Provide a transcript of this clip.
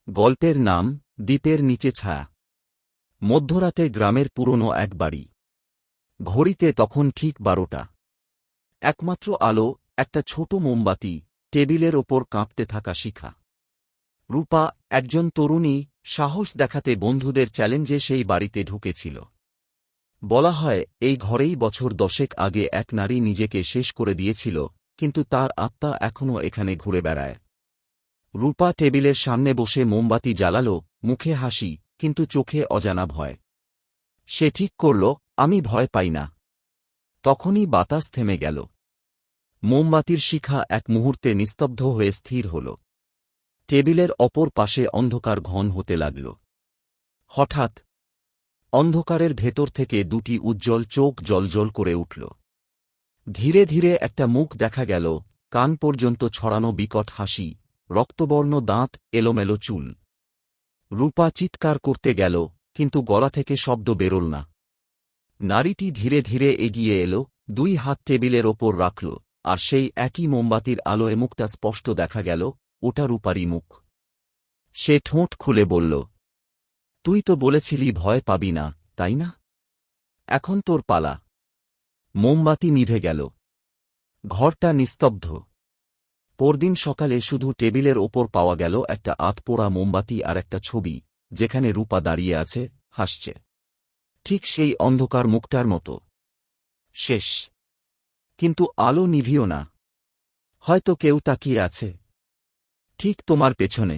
গল্পের নাম দ্বীপের নিচে ছায়া। মধ্যরাতে গ্রামের পুরনো এক বাড়ি। ঘড়িতে তখন ঠিক 12টা। একমাত্র আলো, একটা ছোট মোমবাতি, টেবিলের ওপর কাঁপতে থাকা শিখা। রূপা, একজন তরুণী, সাহস দেখাতে বন্ধুদের চ্যালেঞ্জে সেই বাড়িতে ঢুকেছিল। বলা হয় এই ঘরেই বছর 10 আগে এক নারী নিজেকে শেষ করে দিয়েছিল, কিন্তু তার আত্মা এখনও এখানে ঘুরে বেড়ায়। রূপা টেবিলের সামনে বসে মোমবাতি জ্বালাল, মুখে হাসি, কিন্তু চোখে অজানা ভয়। সে ঠিক করল, আমি ভয় পাই না। তখনই বাতাস থেমে গেল। মোমবাতির শিখা এক মুহূর্তে নিস্তব্ধ হয়ে স্থির হল। টেবিলের অপর পাশে অন্ধকার ঘন হতে লাগল। হঠাৎ অন্ধকারের ভেতর থেকে দুটি উজ্জ্বল চোখ জ্বলজ্বল করে উঠল। ধীরে ধীরে একটা মুখ দেখা গেল, কান পর্যন্ত ছড়ানো বিকট হাসি, রক্তবর্ণ দাঁত, এলোমেলো চুল। রূপা চিৎকার করতে গেল, কিন্তু গলা থেকে শব্দ বেরোল না। নারীটি ধীরে ধীরে এগিয়ে এলো, 2 হাত টেবিলের ওপর রাখল, আর সেই একই মোমবাতির আলোয় মুখটা স্পষ্ট দেখা গেল, ওটা রূপারই মুখ। সে ঠোঁট খুলে বলল, তুই তো বলেছিলি ভয় পাবি না, তাই না? এখন তোর পালা। মোমবাতি নিভে গেল। ঘরটা নিস্তব্ধ। পরদিন সকালে শুধু টেবিলের ওপর পাওয়া গেল একটা আধপোড়া মোমবাতি আর একটা ছবি, যেখানে রূপা দাঁড়িয়ে আছে, হাসছে। ঠিক সেই অন্ধকার মুখটার মতো। শেষ। কিন্তু আলো নিভিও না। হয়তো কেউ তাকিয়ে আছে। ঠিক তোমার পেছনে।